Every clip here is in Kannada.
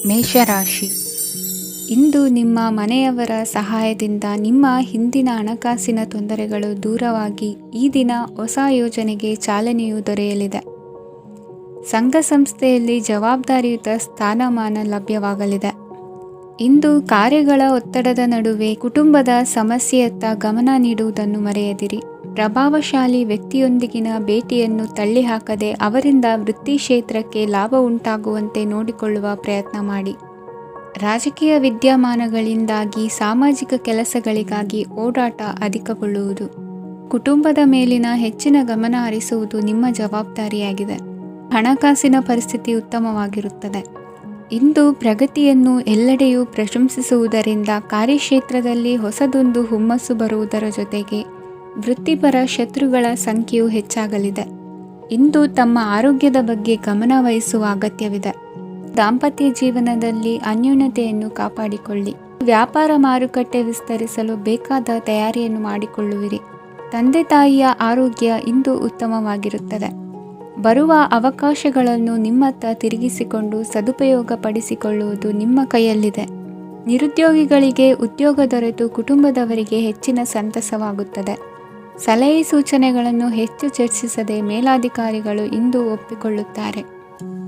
ಮೇಷರಾಶಿ. ಇಂದು ನಿಮ್ಮ ಮನೆಯವರ ಸಹಾಯದಿಂದ ನಿಮ್ಮ ಹಿಂದಿನ ಹಣಕಾಸಿನ ತೊಂದರೆಗಳು ದೂರವಾಗಿ ಈ ದಿನ ಹೊಸ ಯೋಜನೆಗೆ ಚಾಲನೆಯು ದೊರೆಯಲಿದೆ. ಸಂಘ ಸಂಸ್ಥೆಯಲ್ಲಿ ಜವಾಬ್ದಾರಿಯುತ ಸ್ಥಾನಮಾನ ಲಭ್ಯವಾಗಲಿದೆ. ಇಂದು ಕಾರ್ಯಗಳ ಒತ್ತಡದ ನಡುವೆ ಕುಟುಂಬದ ಸಮಸ್ಯೆಯತ್ತ ಗಮನ ನೀಡುವುದನ್ನು ಮರೆಯದಿರಿ. ಪ್ರಭಾವಶಾಲಿ ವ್ಯಕ್ತಿಯೊಂದಿಗಿನ ಭೇಟಿಯನ್ನು ತಳ್ಳಿಹಾಕದೆ ಅವರಿಂದ ವೃತ್ತಿ ಕ್ಷೇತ್ರಕ್ಕೆ ಲಾಭ ಉಂಟಾಗುವಂತೆ ನೋಡಿಕೊಳ್ಳುವ ಪ್ರಯತ್ನ ಮಾಡಿ. ರಾಜಕೀಯ ವಿದ್ಯಮಾನಗಳಿಂದಾಗಿ ಸಾಮಾಜಿಕ ಕೆಲಸಗಳಿಗಾಗಿ ಓಡಾಟ ಅಧಿಕಗೊಳ್ಳುವುದು. ಕುಟುಂಬದ ಮೇಲಿನ ಹೆಚ್ಚಿನ ಗಮನ ಹರಿಸುವುದು ನಿಮ್ಮ ಜವಾಬ್ದಾರಿಯಾಗಿದೆ. ಹಣಕಾಸಿನ ಪರಿಸ್ಥಿತಿ ಉತ್ತಮವಾಗಿರುತ್ತದೆ. ಇಂದು ಪ್ರಗತಿಯನ್ನು ಎಲ್ಲೆಡೆಯೂ ಪ್ರಶಂಸಿಸುವುದರಿಂದ ಕಾರ್ಯಕ್ಷೇತ್ರದಲ್ಲಿ ಹೊಸದೊಂದು ಹುಮ್ಮಸ್ಸು ಬರುವುದರ ಜೊತೆಗೆ ವೃತ್ತಿಪರ ಶತ್ರುಗಳ ಸಂಖ್ಯೆಯು ಹೆಚ್ಚಾಗಲಿದೆ. ಇಂದು ತಮ್ಮ ಆರೋಗ್ಯದ ಬಗ್ಗೆ ಗಮನ ವಹಿಸುವ ಅಗತ್ಯವಿದೆ. ದಾಂಪತ್ಯ ಜೀವನದಲ್ಲಿ ಅನ್ಯೋನ್ಯತೆಯನ್ನು ಕಾಪಾಡಿಕೊಳ್ಳಿ. ವ್ಯಾಪಾರ ಮಾರುಕಟ್ಟೆ ವಿಸ್ತರಿಸಲು ಬೇಕಾದ ತಯಾರಿಯನ್ನು ಮಾಡಿಕೊಳ್ಳುವಿರಿ. ತಂದೆ ತಾಯಿಯ ಆರೋಗ್ಯ ಇಂದು ಉತ್ತಮವಾಗಿರುತ್ತದೆ. ಬರುವ ಅವಕಾಶಗಳನ್ನು ನಿಮ್ಮತ್ತ ತಿರುಗಿಸಿಕೊಂಡು ಸದುಪಯೋಗಪಡಿಸಿಕೊಳ್ಳುವುದು ನಿಮ್ಮ ಕೈಯಲ್ಲಿದೆ. ನಿರುದ್ಯೋಗಿಗಳಿಗೆ ಉದ್ಯೋಗ ದೊರೆತು ಕುಟುಂಬದವರಿಗೆ ಹೆಚ್ಚಿನ ಸಂತಸವಾಗುತ್ತದೆ. ಸಲಹೆ ಸೂಚನೆಗಳನ್ನು ಹೆಚ್ಚು ಚರ್ಚಿಸದೆ ಮೇಲಾಧಿಕಾರಿಗಳು ಇಂದು ಒಪ್ಪಿಕೊಳ್ಳುತ್ತಾರೆ.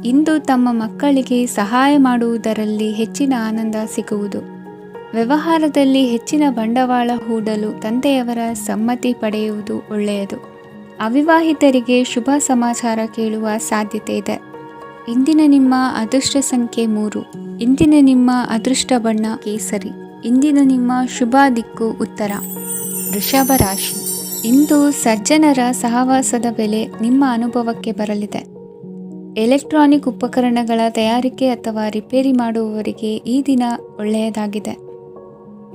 ಇಂದು ತಮ್ಮ ಮಕ್ಕಳಿಗೆ ಸಹಾಯ ಮಾಡುವುದರಲ್ಲಿ ಹೆಚ್ಚಿನ ಆನಂದ ಸಿಗುವುದು. ವ್ಯವಹಾರದಲ್ಲಿ ಹೆಚ್ಚಿನ ಬಂಡವಾಳ ಹೂಡಲು ತಂದೆಯವರ ಸಮ್ಮತಿ ಪಡೆಯುವುದು ಒಳ್ಳೆಯದು. ಅವಿವಾಹಿತರಿಗೆ ಶುಭ ಸಮಾಚಾರ ಕೇಳುವ ಸಾಧ್ಯತೆ ಇದೆ. ಇಂದಿನ ನಿಮ್ಮ ಅದೃಷ್ಟ ಸಂಖ್ಯೆ 3. ಇಂದಿನ ನಿಮ್ಮ ಅದೃಷ್ಟ ಬಣ್ಣ ಕೇಸರಿ. ಇಂದಿನ ನಿಮ್ಮ ಶುಭ ದಿಕ್ಕು ಉತ್ತರ. ವೃಷಭ ರಾಶಿ. ಇಂದು ಸಜ್ಜನರ ಸಹವಾಸದ ಬೆಲೆ ನಿಮ್ಮ ಅನುಭವಕ್ಕೆ ಬರಲಿದೆ. ಎಲೆಕ್ಟ್ರಾನಿಕ್ ಉಪಕರಣಗಳ ತಯಾರಿಕೆ ಅಥವಾ ರಿಪೇರಿ ಮಾಡುವವರಿಗೆ ಈ ದಿನ ಒಳ್ಳೆಯದಾಗಿದೆ.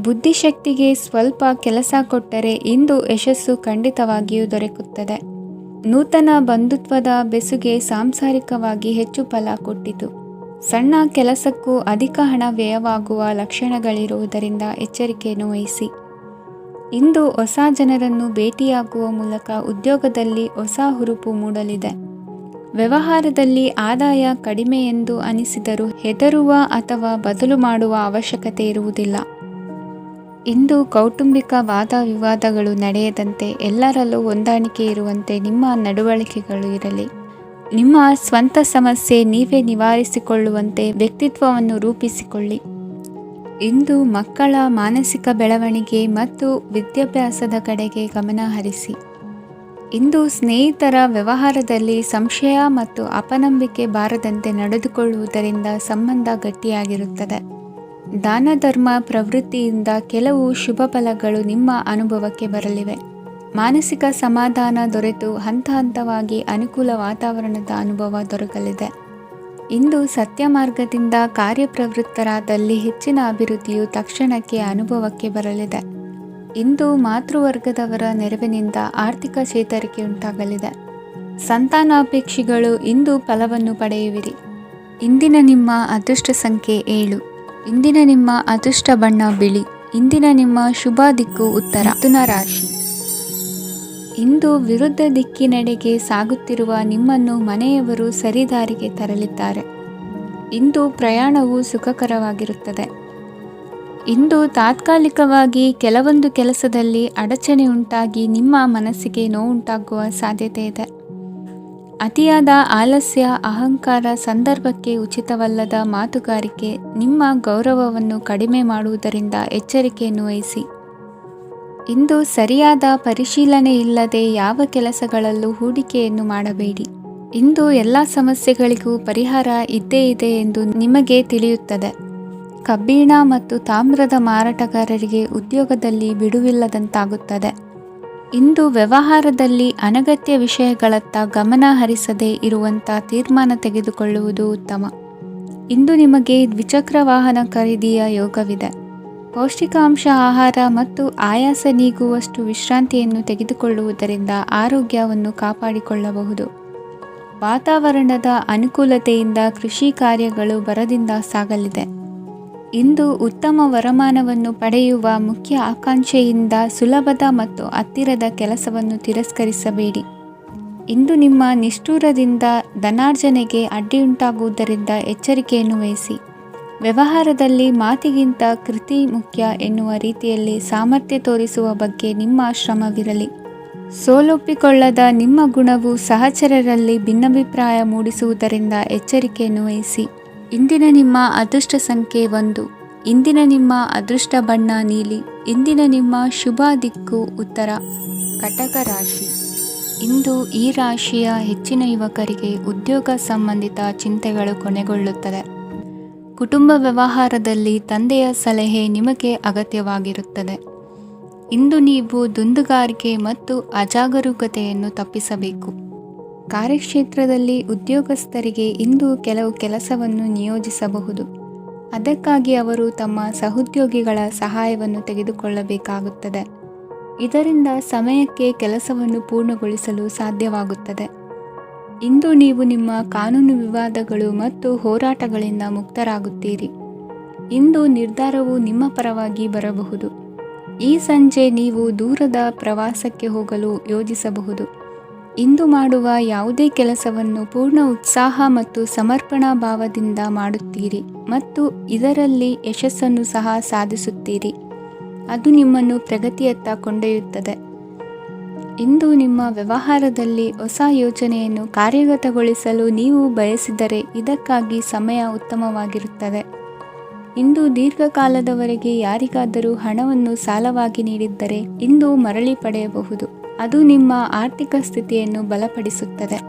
ಬುದ್ಧಿಶಕ್ತಿಗೆ ಸ್ವಲ್ಪ ಕೆಲಸ ಕೊಟ್ಟರೆ ಇಂದು ಯಶಸ್ಸು ಖಂಡಿತವಾಗಿಯೂ ದೊರಕುತ್ತದೆ. ನೂತನ ಬಂಧುತ್ವದ ಬೆಸುಗೆ ಸಾಂಸಾರಿಕವಾಗಿ ಹೆಚ್ಚು ಫಲ ಕೊಟ್ಟಿತು. ಸಣ್ಣ ಕೆಲಸಕ್ಕೂ ಅಧಿಕ ಹಣ ವ್ಯಯವಾಗುವ ಲಕ್ಷಣಗಳಿರುವುದರಿಂದ ಎಚ್ಚರಿಕೆಯನ್ನು ವಹಿಸಿ. ಇಂದು ಹೊಸ ಜನರನ್ನು ಭೇಟಿಯಾಗುವ ಮೂಲಕ ಉದ್ಯೋಗದಲ್ಲಿ ಹೊಸ ಹುರುಪು ಮೂಡಲಿದೆ. ವ್ಯವಹಾರದಲ್ಲಿ ಆದಾಯ ಕಡಿಮೆ ಎಂದು ಅನಿಸಿದರೂ ಹೆದರುವ ಅಥವಾ ಬದಲು ಮಾಡುವ ಅವಶ್ಯಕತೆ ಇರುವುದಿಲ್ಲ. ಇಂದು ಕೌಟುಂಬಿಕ ವಾದ ವಿವಾದಗಳು ನಡೆಯದಂತೆ ಎಲ್ಲರಲ್ಲೂ ಹೊಂದಾಣಿಕೆ ಇರುವಂತೆ ನಿಮ್ಮ ನಡವಳಿಕೆಗಳು ಇರಲಿ. ನಿಮ್ಮ ಸ್ವಂತ ಸಮಸ್ಯೆ ನೀವೇ ನಿವಾರಿಸಿಕೊಳ್ಳುವಂತೆ ವ್ಯಕ್ತಿತ್ವವನ್ನು ರೂಪಿಸಿಕೊಳ್ಳಿ. ಇಂದು ಮಕ್ಕಳ ಮಾನಸಿಕ ಬೆಳವಣಿಗೆ ಮತ್ತು ವಿದ್ಯಾಭ್ಯಾಸದ ಕಡೆಗೆ ಗಮನ ಹರಿಸಿ. ಇಂದು ಸ್ನೇಹಿತರ ವ್ಯವಹಾರದಲ್ಲಿ ಸಂಶಯ ಮತ್ತು ಅಪನಂಬಿಕೆ ಬಾರದಂತೆ ನಡೆದುಕೊಳ್ಳುವುದರಿಂದ ಸಂಬಂಧ ಗಟ್ಟಿಯಾಗಿರುತ್ತದೆ. ದಾನ ಧರ್ಮ ಪ್ರವೃತ್ತಿಯಿಂದ ಕೆಲವು ಶುಭ ಫಲಗಳು ನಿಮ್ಮ ಅನುಭವಕ್ಕೆ ಬರಲಿವೆ. ಮಾನಸಿಕ ಸಮಾಧಾನ ದೊರೆತು ಹಂತ ಹಂತವಾಗಿ ಅನುಕೂಲ ವಾತಾವರಣದ ಅನುಭವ ದೊರಕಲಿದೆ. ಇಂದು ಸತ್ಯ ಮಾರ್ಗದಿಂದ ಕಾರ್ಯಪ್ರವೃತ್ತರಾದಲ್ಲಿ ಹೆಚ್ಚಿನ ಅಭಿವೃದ್ಧಿಯು ತಕ್ಷಣಕ್ಕೆ ಅನುಭವಕ್ಕೆ ಬರಲಿದೆ. ಇಂದು ಮಾತೃವರ್ಗದವರ ನೆರವಿನಿಂದ ಆರ್ಥಿಕ ಚೇತರಿಕೆ ಉಂಟಾಗಲಿದೆ. ಸಂತಾನಾಪೇಕ್ಷಿಗಳು ಇಂದು ಫಲವನ್ನು ಪಡೆಯುವಿರಿ. ಇಂದಿನ ನಿಮ್ಮ ಅದೃಷ್ಟ ಸಂಖ್ಯೆ 7. ಇಂದಿನ ನಿಮ್ಮ ಅದೃಷ್ಟ ಬಣ್ಣ ಬಿಳಿ. ಇಂದಿನ ನಿಮ್ಮ ಶುಭ ದಿಕ್ಕು ಉತ್ತರ. ಮಿಥುನ ರಾಶಿ. ಇಂದು ವಿರುದ್ಧ ದಿಕ್ಕಿನೆಡೆಗೆ ಸಾಗುತ್ತಿರುವ ನಿಮ್ಮನ್ನು ಮನೆಯವರು ಸರಿದಾರಿಗೆ ತರಲಿದ್ದಾರೆ. ಇಂದು ಪ್ರಯಾಣವು ಸುಖಕರವಾಗಿರುತ್ತದೆ. ಇಂದು ತಾತ್ಕಾಲಿಕವಾಗಿ ಕೆಲವೊಂದು ಕೆಲಸದಲ್ಲಿ ಅಡಚಣೆ ಉಂಟಾಗಿ ನಿಮ್ಮ ಮನಸ್ಸಿಗೆ ನೋವುಂಟಾಗುವ ಸಾಧ್ಯತೆ ಇದೆ. ಅತಿಯಾದ ಆಲಸ್ಯ, ಅಹಂಕಾರ, ಸಂದರ್ಭಕ್ಕೆ ಉಚಿತವಲ್ಲದ ಮಾತುಗಾರಿಕೆ ನಿಮ್ಮ ಗೌರವವನ್ನು ಕಡಿಮೆ ಮಾಡುವುದರಿಂದ ಎಚ್ಚರಿಕೆಯನ್ನು ವಹಿಸಿ. ಇಂದು ಸರಿಯಾದ ಪರಿಶೀಲನೆ ಇಲ್ಲದೆ ಯಾವ ಕೆಲಸಗಳಲ್ಲೂ ಹೂಡಿಕೆಯನ್ನು ಮಾಡಬೇಡಿ. ಇಂದು ಎಲ್ಲ ಸಮಸ್ಯೆಗಳಿಗೂ ಪರಿಹಾರ ಇದ್ದೇ ಇದೆ ಎಂದು ನಿಮಗೆ ತಿಳಿಯುತ್ತದೆ. ಕಬ್ಬಿಣ ಮತ್ತು ತಾಮ್ರದ ಮಾರಾಟಗಾರರಿಗೆ ಉದ್ಯೋಗದಲ್ಲಿ ಬಿಡುವಿಲ್ಲದಂತಾಗುತ್ತದೆ. ಇಂದು ವ್ಯವಹಾರದಲ್ಲಿ ಅನಗತ್ಯ ವಿಷಯಗಳತ್ತ ಗಮನ ಹರಿಸದೇ ಇರುವಂಥ ತೀರ್ಮಾನ ತೆಗೆದುಕೊಳ್ಳುವುದು ಉತ್ತಮ. ಇಂದು ನಿಮಗೆ ದ್ವಿಚಕ್ರ ವಾಹನ ಖರೀದಿಯ ಯೋಗವಿದೆ. ಪೌಷ್ಟಿಕಾಂಶ ಆಹಾರ ಮತ್ತು ಆಯಾಸ ನೀಗುವಷ್ಟು ವಿಶ್ರಾಂತಿಯನ್ನು ತೆಗೆದುಕೊಳ್ಳುವುದರಿಂದ ಆರೋಗ್ಯವನ್ನು ಕಾಪಾಡಿಕೊಳ್ಳಬಹುದು. ವಾತಾವರಣದ ಅನುಕೂಲತೆಯಿಂದ ಕೃಷಿ ಕಾರ್ಯಗಳು ಬರದಿಂದ ಸಾಗಲಿದೆ. ಇಂದು ಉತ್ತಮ ವರಮಾನವನ್ನು ಪಡೆಯುವ ಮುಖ್ಯ ಆಕಾಂಕ್ಷೆಯಿಂದ ಸುಲಭದ ಮತ್ತು ಹತ್ತಿರದ ಕೆಲಸವನ್ನು ತಿರಸ್ಕರಿಸಬೇಡಿ. ಇಂದು ನಿಮ್ಮ ನಿಷ್ಠುರದಿಂದ ಧನಾರ್ಜನೆಗೆ ಅಡ್ಡಿಯುಂಟಾಗುವುದರಿಂದ ಎಚ್ಚರಿಕೆಯನ್ನು ವಹಿಸಿ. ವ್ಯವಹಾರದಲ್ಲಿ ಮಾತಿಗಿಂತ ಕೃತಿ ಮುಖ್ಯ ಎನ್ನುವ ರೀತಿಯಲ್ಲಿ ಸಾಮರ್ಥ್ಯ ತೋರಿಸುವ ಬಗ್ಗೆ ನಿಮ್ಮ ಶ್ರಮವಿರಲಿ. ಸೋಲೊಪ್ಪಿಕೊಳ್ಳದ ನಿಮ್ಮ ಗುಣವು ಸಹಚರರಲ್ಲಿ ಭಿನ್ನಾಭಿಪ್ರಾಯ ಮೂಡಿಸುವುದರಿಂದ ಎಚ್ಚರಿಕೆಯನ್ನು ವಹಿಸಿ. ಇಂದಿನ ನಿಮ್ಮ ಅದೃಷ್ಟ ಸಂಖ್ಯೆ 1. ಇಂದಿನ ನಿಮ್ಮ ಅದೃಷ್ಟ ಬಣ್ಣ ನೀಲಿ. ಇಂದಿನ ನಿಮ್ಮ ಶುಭ ದಿಕ್ಕು ಉತ್ತರ. ಕಟಕ ರಾಶಿ. ಇಂದು ಈ ರಾಶಿಯ ಹೆಚ್ಚಿನ ಯುವಕರಿಗೆ ಉದ್ಯೋಗ ಸಂಬಂಧಿತ ಚಿಂತೆಗಳು ಕೊನೆಗೊಳ್ಳುತ್ತದೆ. ಕುಟುಂಬ ವ್ಯವಹಾರದಲ್ಲಿ ತಂದೆಯ ಸಲಹೆ ನಿಮಗೆ ಅಗತ್ಯವಾಗಿರುತ್ತದೆ. ಇಂದು ನೀವು ದುಂದುಗಾರಿಕೆ ಮತ್ತು ಅಜಾಗರೂಕತೆಯನ್ನು ತಪ್ಪಿಸಬೇಕು. ಕಾರ್ಯಕ್ಷೇತ್ರದಲ್ಲಿ ಉದ್ಯೋಗಸ್ಥರಿಗೆ ಇಂದು ಕೆಲವು ಕೆಲಸವನ್ನು ನಿಯೋಜಿಸಬಹುದು. ಅದಕ್ಕಾಗಿ ಅವರು ತಮ್ಮ ಸಹೋದ್ಯೋಗಿಗಳ ಸಹಾಯವನ್ನು ತೆಗೆದುಕೊಳ್ಳಬೇಕಾಗುತ್ತದೆ. ಇದರಿಂದ ಸಮಯಕ್ಕೆ ಕೆಲಸವನ್ನು ಪೂರ್ಣಗೊಳಿಸಲು ಸಾಧ್ಯವಾಗುತ್ತದೆ. ಇಂದು ನೀವು ನಿಮ್ಮ ಕಾನೂನು ವಿವಾದಗಳು ಮತ್ತು ಹೋರಾಟಗಳಿಂದ ಮುಕ್ತರಾಗುತ್ತೀರಿ. ಇಂದು ನಿರ್ಧಾರವು ನಿಮ್ಮ ಪರವಾಗಿ ಬರಬಹುದು. ಈ ಸಂಜೆ ನೀವು ದೂರದ ಪ್ರವಾಸಕ್ಕೆ ಹೋಗಲು ಯೋಜಿಸಬಹುದು. ಇಂದು ಮಾಡುವ ಯಾವುದೇ ಕೆಲಸವನ್ನು ಪೂರ್ಣ ಉತ್ಸಾಹ ಮತ್ತು ಸಮರ್ಪಣಾ ಭಾವದಿಂದ ಮಾಡುತ್ತೀರಿ ಮತ್ತು ಇದರಲ್ಲಿ ಯಶಸ್ಸನ್ನು ಸಹ ಸಾಧಿಸುತ್ತೀರಿ. ಅದು ನಿಮ್ಮನ್ನು ಪ್ರಗತಿಯತ್ತ ಕೊಂಡೊಯ್ಯುತ್ತದೆ. ಇಂದು ನಿಮ್ಮ ವ್ಯವಹಾರದಲ್ಲಿ ಹೊಸ ಯೋಜನೆಯನ್ನು ಕಾರ್ಯಗತಗೊಳಿಸಲು ನೀವು ಬಯಸಿದರೆ ಇದಕ್ಕಾಗಿ ಸಮಯ ಉತ್ತಮವಾಗಿರುತ್ತದೆ. ಇಂದು ದೀರ್ಘಕಾಲದವರೆಗೆ ಯಾರಿಗಾದರೂ ಹಣವನ್ನು ಸಾಲವಾಗಿ ನೀಡಿದ್ದರೆ ಇಂದು ಮರಳಿ ಪಡೆಯಬಹುದು. ಅದು ನಿಮ್ಮ ಆರ್ಥಿಕ ಸ್ಥಿತಿಯನ್ನು ಬಲಪಡಿಸುತ್ತದೆ.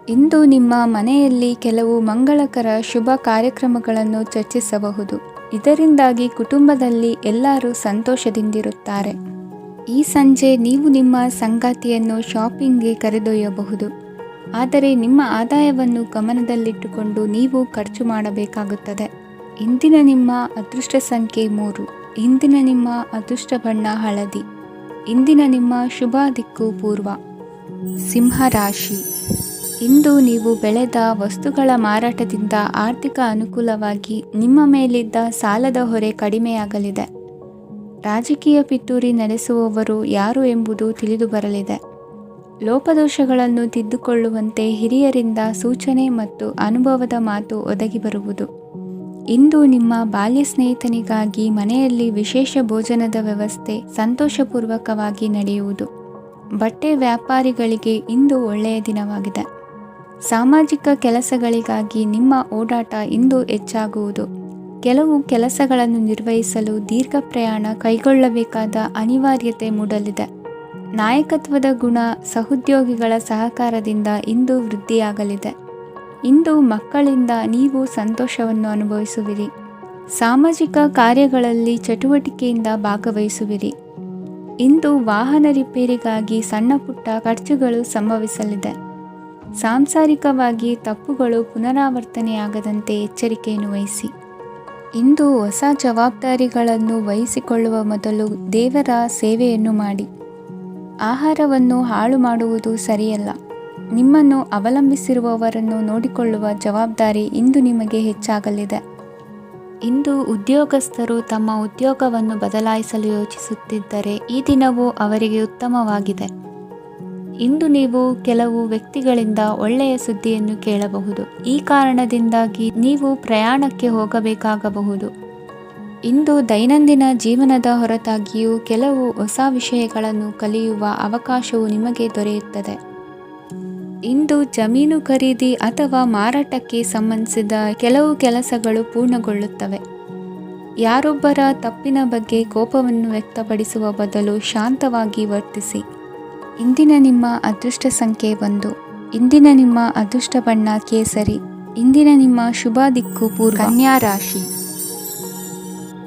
ಇಂದು ನಿಮ್ಮ ಮನೆಯಲ್ಲಿ ಕೆಲವು ಮಂಗಳಕರ ಶುಭ ಕಾರ್ಯಕ್ರಮಗಳನ್ನು ಚರ್ಚಿಸಬಹುದು. ಇದರಿಂದಾಗಿ ಕುಟುಂಬದಲ್ಲಿ ಎಲ್ಲರೂ ಸಂತೋಷದಿಂದಿರುತ್ತಾರೆ. ಈ ಸಂಜೆ ನೀವು ನಿಮ್ಮ ಸಂಗಾತಿಯನ್ನು ಶಾಪಿಂಗ್ಗೆ ಕರೆದೊಯ್ಯಬಹುದು. ಆದರೆ ನಿಮ್ಮ ಆದಾಯವನ್ನು ಗಮನದಲ್ಲಿಟ್ಟುಕೊಂಡು ನೀವು ಖರ್ಚು ಮಾಡಬೇಕಾಗುತ್ತದೆ. ಇಂದಿನ ನಿಮ್ಮ ಅದೃಷ್ಟ ಸಂಖ್ಯೆ 3. ಇಂದಿನ ನಿಮ್ಮ ಅದೃಷ್ಟ ಬಣ್ಣ ಹಳದಿ. ಇಂದಿನ ನಿಮ್ಮ ಶುಭ ದಿಕ್ಕು ಪೂರ್ವ. ಸಿಂಹ ರಾಶಿ. ಇಂದು ನೀವು ಬೆಳೆದ ವಸ್ತುಗಳ ಮಾರಾಟದಿಂದ ಆರ್ಥಿಕ ಅನುಕೂಲವಾಗಿ ನಿಮ್ಮ ಮೇಲಿದ್ದ ಸಾಲದ ಹೊರೆ ಕಡಿಮೆಯಾಗಲಿದೆ. ರಾಜಕೀಯ ಪಿತೂರಿ ನಡೆಸುವವರು ಯಾರು ಎಂಬುದು ತಿಳಿದು ಬರಲಿದೆ. ಲೋಪದೋಷಗಳನ್ನು ತಿದ್ದುಕೊಳ್ಳುವಂತೆ ಹಿರಿಯರಿಂದ ಸೂಚನೆ ಮತ್ತು ಅನುಭವದ ಮಾತು ಒದಗಿ ಬರುವುದು. ಇಂದು ನಿಮ್ಮ ಬಾಲ್ಯ ಸ್ನೇಹಿತನಿಗಾಗಿ ಮನೆಯಲ್ಲಿ ವಿಶೇಷ ಭೋಜನದ ವ್ಯವಸ್ಥೆ ಸಂತೋಷಪೂರ್ವಕವಾಗಿ ನಡೆಯುವುದು. ಬಟ್ಟೆ ವ್ಯಾಪಾರಿಗಳಿಗೆ ಇಂದು ಒಳ್ಳೆಯ ದಿನವಾಗಿದೆ. ಸಾಮಾಜಿಕ ಕೆಲಸಗಳಿಗಾಗಿ ನಿಮ್ಮ ಓಡಾಟ ಇಂದು ಹೆಚ್ಚಾಗುವುದು. ಕೆಲವು ಕೆಲಸಗಳನ್ನು ನಿರ್ವಹಿಸಲು ದೀರ್ಘ ಪ್ರಯಾಣ ಕೈಗೊಳ್ಳಬೇಕಾದ ಅನಿವಾರ್ಯತೆ ಮೂಡಲಿದೆ. ನಾಯಕತ್ವದ ಗುಣ ಸಹೋದ್ಯೋಗಿಗಳ ಸಹಕಾರದಿಂದ ಇಂದು ವೃದ್ಧಿಯಾಗಲಿದೆ. ಇಂದು ಮಕ್ಕಳಿಂದ ನೀವು ಸಂತೋಷವನ್ನು ಅನುಭವಿಸುವಿರಿ. ಸಾಮಾಜಿಕ ಕಾರ್ಯಗಳಲ್ಲಿ ಚಟುವಟಿಕೆಯಿಂದ ಭಾಗವಹಿಸುವಿರಿ. ಇಂದು ವಾಹನ ರಿಪೇರಿಗಾಗಿ ಸಣ್ಣ ಪುಟ್ಟ ಖರ್ಚುಗಳು ಸಂಭವಿಸಲಿದೆ. ಸಾಂಸಾರಿಕವಾಗಿ ತಪ್ಪುಗಳು ಪುನರಾವರ್ತನೆಯಾಗದಂತೆ ಎಚ್ಚರಿಕೆಯನ್ನು ವಹಿಸಿ. ಇಂದು ಹೊಸ ಜವಾಬ್ದಾರಿಗಳನ್ನು ವಹಿಸಿಕೊಳ್ಳುವ ಮೊದಲು ದೇವರ ಸೇವೆಯನ್ನು ಮಾಡಿ. ಆಹಾರವನ್ನು ಹಾಳು ಮಾಡುವುದು ಸರಿಯಲ್ಲ. ನಿಮ್ಮನ್ನು ಅವಲಂಬಿಸಿರುವವರನ್ನು ನೋಡಿಕೊಳ್ಳುವ ಜವಾಬ್ದಾರಿ ಇಂದು ನಿಮಗೆ ಹೆಚ್ಚಾಗಲಿದೆ. ಇಂದು ಉದ್ಯೋಗಸ್ಥರು ತಮ್ಮ ಉದ್ಯೋಗವನ್ನು ಬದಲಾಯಿಸಲು ಯೋಚಿಸುತ್ತಿದ್ದರೆ ಈ ದಿನವೂ ಅವರಿಗೆ ಉತ್ತಮವಾಗಿದೆ. ಇಂದು ನೀವು ಕೆಲವು ವ್ಯಕ್ತಿಗಳಿಂದ ಒಳ್ಳೆಯ ಸುದ್ದಿಯನ್ನು ಕೇಳಬಹುದು. ಈ ಕಾರಣದಿಂದಾಗಿ ನೀವು ಪ್ರಯಾಣಕ್ಕೆ ಹೋಗಬೇಕಾಗಬಹುದು. ಇಂದು ದೈನಂದಿನ ಜೀವನದ ಹೊರತಾಗಿಯೂ ಕೆಲವು ಹೊಸ ವಿಷಯಗಳನ್ನು ಕಲಿಯುವ ಅವಕಾಶವು ನಿಮಗೆ ದೊರೆಯುತ್ತದೆ. ಇಂದು ಜಮೀನು ಖರೀದಿ ಅಥವಾ ಮಾರಾಟಕ್ಕೆ ಸಂಬಂಧಿಸಿದ ಕೆಲವು ಕೆಲಸಗಳು ಪೂರ್ಣಗೊಳ್ಳುತ್ತವೆ. ಯಾರೊಬ್ಬರ ತಪ್ಪಿನ ಬಗ್ಗೆ ಕೋಪವನ್ನು ವ್ಯಕ್ತಪಡಿಸುವ ಬದಲು ಶಾಂತವಾಗಿ ವರ್ತಿಸಿ. ಇಂದಿನ ನಿಮ್ಮ ಅದೃಷ್ಟ ಸಂಖ್ಯೆ 1. ಇಂದಿನ ನಿಮ್ಮ ಅದೃಷ್ಟ ಬಣ್ಣ ಕೇಸರಿ. ಇಂದಿನ ನಿಮ್ಮ ಶುಭ ದಿಕ್ಕು ಪೂರ್ವ. ಕನ್ಯಾ ರಾಶಿ.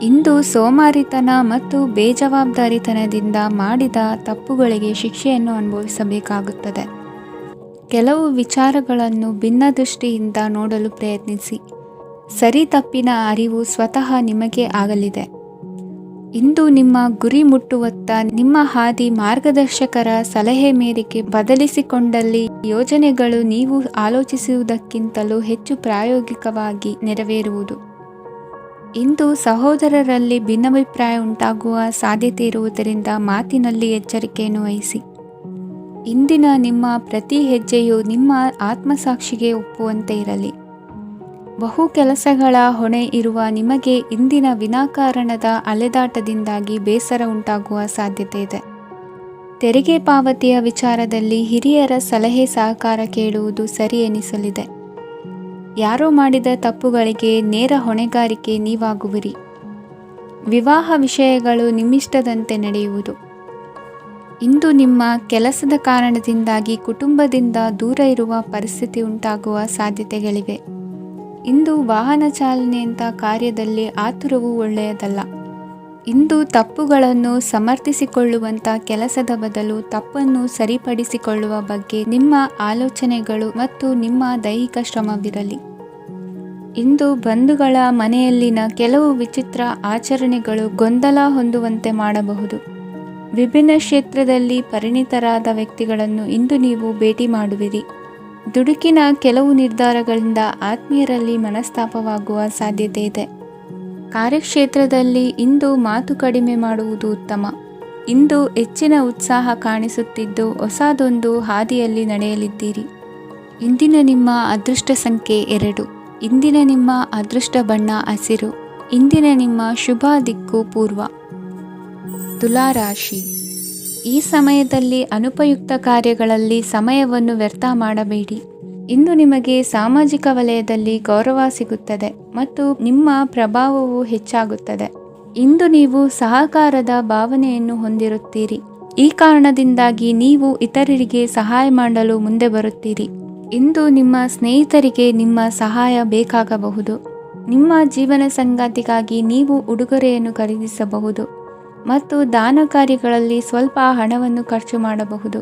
ಇಂದು ಸೋಮಾರಿತನ ಮತ್ತು ಬೇಜವಾಬ್ದಾರಿತನದಿಂದ ಮಾಡಿದ ತಪ್ಪುಗಳಿಗೆ ಶಿಕ್ಷೆಯನ್ನು ಅನುಭವಿಸಬೇಕಾಗುತ್ತದೆ. ಕೆಲವು ವಿಚಾರಗಳನ್ನು ಭಿನ್ನ ದೃಷ್ಟಿಯಿಂದ ನೋಡಲು ಪ್ರಯತ್ನಿಸಿ. ಸರಿ ತಪ್ಪಿನ ಅರಿವು ಸ್ವತಃ ನಿಮಗೆ ಆಗಲಿದೆ. ಇಂದು ನಿಮ್ಮ ಗುರಿ ಮುಟ್ಟುವತ್ತ ನಿಮ್ಮ ಹಾದಿ ಮಾರ್ಗದರ್ಶಕರ ಸಲಹೆ ಮೇರೆಗೆ ಬದಲಿಸಿಕೊಂಡಲ್ಲಿ ಯೋಜನೆಗಳು ನೀವು ಆಲೋಚಿಸುವುದಕ್ಕಿಂತಲೂ ಹೆಚ್ಚು ಪ್ರಾಯೋಗಿಕವಾಗಿ ನೆರವೇರುವುದು. ಇಂದು ಸಹೋದರರಲ್ಲಿ ಭಿನ್ನಾಭಿಪ್ರಾಯ ಉಂಟಾಗುವ ಸಾಧ್ಯತೆ ಇರುವುದರಿಂದ ಮಾತಿನಲ್ಲಿ ಎಚ್ಚರಿಕೆಯನ್ನು ವಹಿಸಿ. ಇಂದಿನ ನಿಮ್ಮ ಪ್ರತಿ ಹೆಜ್ಜೆಯು ನಿಮ್ಮ ಆತ್ಮಸಾಕ್ಷಿಗೆ ಒಪ್ಪುವಂತೆ ಇರಲಿ. ಬಹು ಕೆಲಸಗಳ ಹೊಣೆ ಇರುವ ನಿಮಗೆ ಇಂದಿನ ವಿನಾಕಾರಣದ ಅಲೆದಾಟದಿಂದಾಗಿ ಬೇಸರ ಉಂಟಾಗುವ ಸಾಧ್ಯತೆ ಇದೆ. ತೆರಿಗೆ ಪಾವತಿಯ ವಿಚಾರದಲ್ಲಿ ಹಿರಿಯರ ಸಲಹೆ ಸಹಕಾರ ಕೇಳುವುದು ಸರಿ ಎನಿಸಲಿದೆ. ಯಾರೋ ಮಾಡಿದ ತಪ್ಪುಗಳಿಗೆ ನೇರ ಹೊಣೆಗಾರಿಕೆ ನೀವಾಗುವಿರಿ. ವಿವಾಹ ವಿಷಯಗಳು ನಿಮ್ಮಿಷ್ಟದಂತೆ ನಡೆಯುವುದು. ಇಂದು ನಿಮ್ಮ ಕೆಲಸದ ಕಾರಣದಿಂದಾಗಿ ಕುಟುಂಬದಿಂದ ದೂರ ಇರುವ ಪರಿಸ್ಥಿತಿ ಉಂಟಾಗುವ ಸಾಧ್ಯತೆಗಳಿವೆ. ಇಂದು ವಾಹನ ಚಾಲನೆಯಂಥ ಕಾರ್ಯದಲ್ಲಿ ಆತುರವು ಒಳ್ಳೆಯದಲ್ಲ. ಇಂದು ತಪ್ಪುಗಳನ್ನು ಸಮರ್ಥಿಸಿಕೊಳ್ಳುವಂಥ ಕೆಲಸದ ಬದಲು ತಪ್ಪನ್ನು ಸರಿಪಡಿಸಿಕೊಳ್ಳುವ ಬಗ್ಗೆ ನಿಮ್ಮ ಆಲೋಚನೆಗಳು ಮತ್ತು ನಿಮ್ಮ ದೈಹಿಕ ಶ್ರಮವಿರಲಿ. ಇಂದು ಬಂಧುಗಳ ಮನೆಯಲ್ಲಿನ ಕೆಲವು ವಿಚಿತ್ರ ಆಚರಣೆಗಳು ಗೊಂದಲ ಹೊಂದುವಂತೆ ಮಾಡಬಹುದು. ವಿಭಿನ್ನ ಕ್ಷೇತ್ರದಲ್ಲಿ ಪರಿಣಿತರಾದ ವ್ಯಕ್ತಿಗಳನ್ನು ಇಂದು ನೀವು ಭೇಟಿ ಮಾಡುವಿರಿ. ದುಡುಕಿನ ಕೆಲವು ನಿರ್ಧಾರಗಳಿಂದ ಆತ್ಮೀಯರಲ್ಲಿ ಮನಸ್ತಾಪವಾಗುವ ಸಾಧ್ಯತೆ ಇದೆ. ಕಾರ್ಯಕ್ಷೇತ್ರದಲ್ಲಿ ಇಂದು ಮಾತು ಕಡಿಮೆ ಮಾಡುವುದು ಉತ್ತಮ. ಇಂದು ಹೆಚ್ಚಿನ ಉತ್ಸಾಹ ಕಾಣಿಸುತ್ತಿದ್ದು ಹೊಸದೊಂದು ಹಾದಿಯಲ್ಲಿ ನಡೆಯಲಿದ್ದೀರಿ. ಇಂದಿನ ನಿಮ್ಮ ಅದೃಷ್ಟ ಸಂಖ್ಯೆ 2. ಇಂದಿನ ನಿಮ್ಮ ಅದೃಷ್ಟ ಬಣ್ಣ ಹಸಿರು. ಇಂದಿನ ನಿಮ್ಮ ಶುಭ ದಿಕ್ಕು ಪೂರ್ವ. ತುಲಾ ರಾಶಿ. ಈ ಸಮಯದಲ್ಲಿ ಅನುಪಯುಕ್ತ ಕಾರ್ಯಗಳಲ್ಲಿ ಸಮಯವನ್ನು ವ್ಯರ್ಥ ಮಾಡಬೇಡಿ. ಇಂದು ನಿಮಗೆ ಸಾಮಾಜಿಕ ವಲಯದಲ್ಲಿ ಗೌರವ ಸಿಗುತ್ತದೆ ಮತ್ತು ನಿಮ್ಮ ಪ್ರಭಾವವು ಹೆಚ್ಚಾಗುತ್ತದೆ. ಇಂದು ನೀವು ಸಹಕಾರದ ಭಾವನೆಯನ್ನು ಹೊಂದಿರುತ್ತೀರಿ. ಈ ಕಾರಣದಿಂದಾಗಿ ನೀವು ಇತರರಿಗೆ ಸಹಾಯ ಮಾಡಲು ಮುಂದೆ ಬರುತ್ತೀರಿ. ಇಂದು ನಿಮ್ಮ ಸ್ನೇಹಿತರಿಗೆ ನಿಮ್ಮ ಸಹಾಯ ಬೇಕಾಗಬಹುದು. ನಿಮ್ಮ ಜೀವನ ಸಂಗಾತಿಗಾಗಿ ನೀವು ಉಡುಗೊರೆಯನ್ನು ಖರೀದಿಸಬಹುದು ಮತ್ತು ದಾನ ಕಾರ್ಯಗಳಲ್ಲಿ ಸ್ವಲ್ಪ ಹಣವನ್ನು ಖರ್ಚು ಮಾಡಬಹುದು.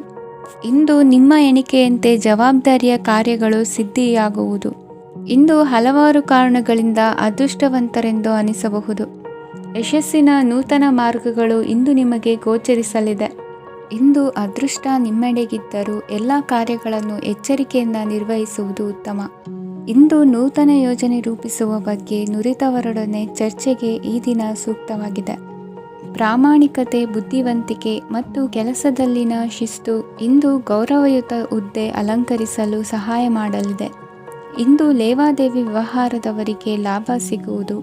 ಇಂದು ನಿಮ್ಮ ಎಣಿಕೆಯಂತೆ ಜವಾಬ್ದಾರಿಯ ಕಾರ್ಯಗಳು ಸಿದ್ಧಿಯಾಗುವುದು. ಇಂದು ಹಲವಾರು ಕಾರಣಗಳಿಂದ ಅದೃಷ್ಟವಂತರೆಂದು ಅನಿಸಬಹುದು. ಯಶಸ್ಸಿನ ನೂತನ ಮಾರ್ಗಗಳು ಇಂದು ನಿಮಗೆ ಗೋಚರಿಸಲಿದೆ. ಇಂದು ಅದೃಷ್ಟ ನಿಮ್ಮೆಡೆಗಿದ್ದರೂ ಎಲ್ಲ ಕಾರ್ಯಗಳನ್ನು ಎಚ್ಚರಿಕೆಯಿಂದ ನಿರ್ವಹಿಸುವುದು ಉತ್ತಮ. ಇಂದು ನೂತನ ಯೋಜನೆ ರೂಪಿಸುವ ಬಗ್ಗೆ ನುರಿತವರೊಡನೆ ಚರ್ಚೆಗೆ ಈ ದಿನ ಸೂಕ್ತವಾಗಿದೆ. ಪ್ರಾಮಾಣಿಕತೆ, ಬುದ್ಧಿವಂತಿಕೆ ಮತ್ತು ಕೆಲಸದಲ್ಲಿನ ಶಿಸ್ತು ಇಂದು ಗೌರವಯುತ ಹುದ್ದೆ ಅಲಂಕರಿಸಲು ಸಹಾಯ ಮಾಡಲಿದೆ. ಇಂದು ಲೇವಾದೇವಿ ವ್ಯವಹಾರದವರಿಗೆ ಲಾಭ ಸಿಗುವುದು.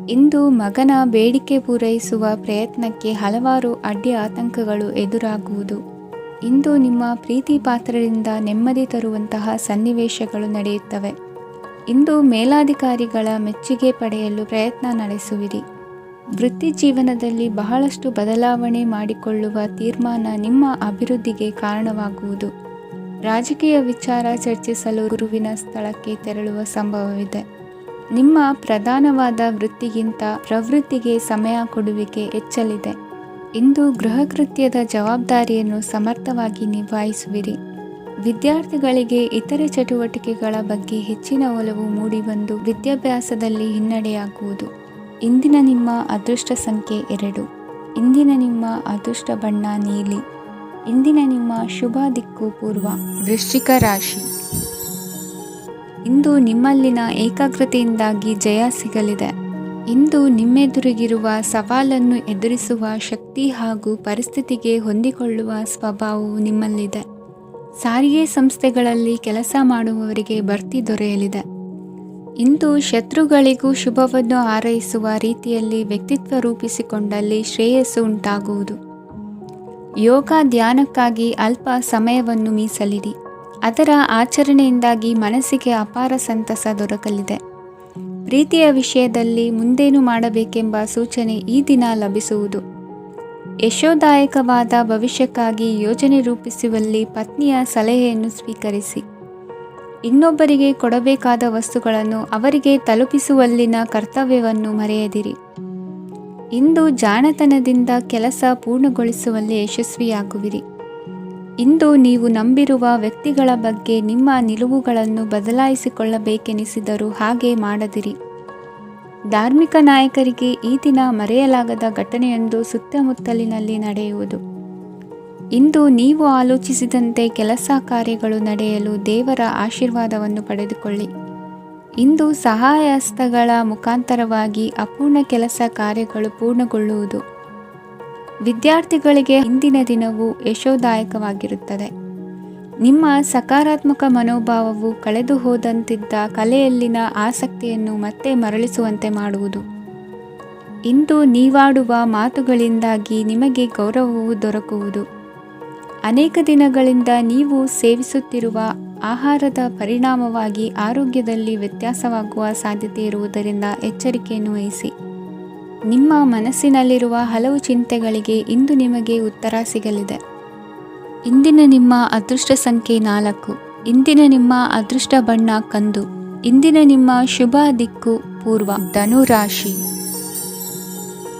ಇಂದು ಮಗನ ಬೇಡಿಕೆ ಪೂರೈಸುವ ಪ್ರಯತ್ನಕ್ಕೆ ಹಲವಾರು ಅಡ್ಡಿ ಆತಂಕಗಳು ಎದುರಾಗುವುದು. ಇಂದು ನಿಮ್ಮ ಪ್ರೀತಿ ಪಾತ್ರರಿಂದ ನೆಮ್ಮದಿ ತರುವಂತಹ ಸನ್ನಿವೇಶಗಳು ನಡೆಯುತ್ತವೆ. ಇಂದು ಮೇಲಾಧಿಕಾರಿಗಳ ಮೆಚ್ಚುಗೆ ಪಡೆಯಲು ಪ್ರಯತ್ನ ನಡೆಸುವಿರಿ. ವೃತ್ತಿ ಜೀವನದಲ್ಲಿ ಬಹಳಷ್ಟು ಬದಲಾವಣೆ ಮಾಡಿಕೊಳ್ಳುವ ತೀರ್ಮಾನ ನಿಮ್ಮ ಅಭಿವೃದ್ಧಿಗೆ ಕಾರಣವಾಗುವುದು. ರಾಜಕೀಯ ವಿಚಾರ ಚರ್ಚಿಸಲು ಗುರುವಿನ ಸ್ಥಳಕ್ಕೆ ತೆರಳುವ ಸಂಭವವಿದೆ. ನಿಮ್ಮ ಪ್ರಧಾನವಾದ ವೃತ್ತಿಗಿಂತ ಪ್ರವೃತ್ತಿಗೆ ಸಮಯ ಕೊಡುವಿಕೆ ಹೆಚ್ಚಲಿದೆ. ಇಂದು ಗೃಹ ಕೃತ್ಯದ ಜವಾಬ್ದಾರಿಯನ್ನು ಸಮರ್ಥವಾಗಿ ನಿಭಾಯಿಸುವಿರಿ. ವಿದ್ಯಾರ್ಥಿಗಳಿಗೆ ಇತರೆ ಚಟುವಟಿಕೆಗಳ ಬಗ್ಗೆ ಹೆಚ್ಚಿನ ಒಲವು ಮೂಡಿಬಂದು ವಿದ್ಯಾಭ್ಯಾಸದಲ್ಲಿ ಹಿನ್ನಡೆಯಾಗುವುದು. ಇಂದಿನ ನಿಮ್ಮ ಅದೃಷ್ಟ ಸಂಖ್ಯೆ 2. ಇಂದಿನ ನಿಮ್ಮ ಅದೃಷ್ಟ ಬಣ್ಣ ನೀಲಿ. ಇಂದಿನ ನಿಮ್ಮ ಶುಭ ದಿಕ್ಕು ಪೂರ್ವ. ವೃಶ್ಚಿಕ ರಾಶಿ. ಇಂದು ನಿಮ್ಮಲ್ಲಿನ ಏಕಾಗ್ರತೆಯಿಂದಾಗಿ ಜಯ ಸಿಗಲಿದೆ. ಇಂದು ನಿಮ್ಮೆದುರಿಗಿರುವ ಸವಾಲನ್ನು ಎದುರಿಸುವ ಶಕ್ತಿ ಹಾಗೂ ಪರಿಸ್ಥಿತಿಗೆ ಹೊಂದಿಕೊಳ್ಳುವ ಸ್ವಭಾವವು ನಿಮ್ಮಲ್ಲಿದೆ. ಸಾರಿಗೆ ಸಂಸ್ಥೆಗಳಲ್ಲಿ ಕೆಲಸ ಮಾಡುವವರಿಗೆ ಬಡ್ತಿ ದೊರೆಯಲಿದೆ. ಇಂದು ಶತ್ರುಗಳಿಗೂ ಶುಭವನ್ನು ಹಾರೈಸುವ ರೀತಿಯಲ್ಲಿ ವ್ಯಕ್ತಿತ್ವ ರೂಪಿಸಿಕೊಂಡಲ್ಲಿ ಶ್ರೇಯಸ್ಸು ಉಂಟಾಗುವುದು. ಯೋಗ ಧ್ಯಾನಕ್ಕಾಗಿ ಅಲ್ಪ ಸಮಯವನ್ನು ಮೀಸಲಿಡಿ. ಅದರ ಆಚರಣೆಯಿಂದಾಗಿ ಮನಸ್ಸಿಗೆ ಅಪಾರ ಸಂತಸ ದೊರಕಲಿದೆ. ಪ್ರೀತಿಯ ವಿಷಯದಲ್ಲಿ ಮುಂದೇನು ಮಾಡಬೇಕೆಂಬ ಸೂಚನೆ ಈ ದಿನ ಲಭಿಸುವುದು. ಯಶೋದಾಯಕವಾದ ಭವಿಷ್ಯಕ್ಕಾಗಿ ಯೋಜನೆ ರೂಪಿಸುವಲ್ಲಿ ಪತ್ನಿಯ ಸಲಹೆಯನ್ನು ಸ್ವೀಕರಿಸಿ. ಇನ್ನೊಬ್ಬರಿಗೆ ಕೊಡಬೇಕಾದ ವಸ್ತುಗಳನ್ನು ಅವರಿಗೆ ತಲುಪಿಸುವಲ್ಲಿನ ಕರ್ತವ್ಯವನ್ನು ಮರೆಯದಿರಿ. ಇಂದು ಜಾಣತನದಿಂದ ಕೆಲಸ ಪೂರ್ಣಗೊಳಿಸುವಲ್ಲಿ ಯಶಸ್ವಿಯಾಗುವಿರಿ. ಇಂದು ನೀವು ನಂಬಿರುವ ವ್ಯಕ್ತಿಗಳ ಬಗ್ಗೆ ನಿಮ್ಮ ನಿಲುವುಗಳನ್ನು ಬದಲಾಯಿಸಿಕೊಳ್ಳಬೇಕೆನಿಸಿದರೂ ಹಾಗೆ ಮಾಡದಿರಿ. ಧಾರ್ಮಿಕ ನಾಯಕರಿಗೆ ಈ ದಿನ ಮರೆಯಲಾಗದ ಘಟನೆಯೊಂದು ಸುತ್ತಮುತ್ತಲಿನಲ್ಲಿ ನಡೆಯುವುದು. ಇಂದು ನೀವು ಆಲೋಚಿಸಿದಂತೆ ಕೆಲಸ ಕಾರ್ಯಗಳು ನಡೆಯಲು ದೇವರ ಆಶೀರ್ವಾದವನ್ನು ಪಡೆದುಕೊಳ್ಳಿ. ಇಂದು ಸಹಾಯ ಹಸ್ತಗಳ ಮುಖಾಂತರವಾಗಿ ಅಪೂರ್ಣ ಕೆಲಸ ಕಾರ್ಯಗಳು ಪೂರ್ಣಗೊಳ್ಳುವುದು. ವಿದ್ಯಾರ್ಥಿಗಳಿಗೆ ಇಂದಿನ ದಿನವು ಯಶೋದಾಯಕವಾಗಿರುತ್ತದೆ. ನಿಮ್ಮ ಸಕಾರಾತ್ಮಕ ಮನೋಭಾವವು ಕಳೆದು ಹೋದಂತಿದ್ದ ಕಲೆಯಲ್ಲಿನ ಆಸಕ್ತಿಯನ್ನು ಮತ್ತೆ ಮರಳಿಸುವಂತೆ ಮಾಡುವುದು. ಇಂದು ನೀವಾಡುವ ಮಾತುಗಳಿಂದಾಗಿ ನಿಮಗೆ ಗೌರವವು ದೊರಕುವುದು. ಅನೇಕ ದಿನಗಳಿಂದ ನೀವು ಸೇವಿಸುತ್ತಿರುವ ಆಹಾರದ ಪರಿಣಾಮವಾಗಿ ಆರೋಗ್ಯದಲ್ಲಿ ವ್ಯತ್ಯಾಸವಾಗುವ ಸಾಧ್ಯತೆ ಇರುವುದರಿಂದ ಎಚ್ಚರಿಕೆಯನ್ನು ವಹಿಸಿ. ನಿಮ್ಮ ಮನಸ್ಸಿನಲ್ಲಿರುವ ಹಲವು ಚಿಂತೆಗಳಿಗೆ ಇಂದು ನಿಮಗೆ ಉತ್ತರ ಸಿಗಲಿದೆ. ಇಂದಿನ ನಿಮ್ಮ ಅದೃಷ್ಟ ಸಂಖ್ಯೆ 4. ಇಂದಿನ ನಿಮ್ಮ ಅದೃಷ್ಟ ಬಣ್ಣ ಕಂದು. ಇಂದಿನ ನಿಮ್ಮ ಶುಭ ದಿಕ್ಕು ಪೂರ್ವ. ಧನುರಾಶಿ.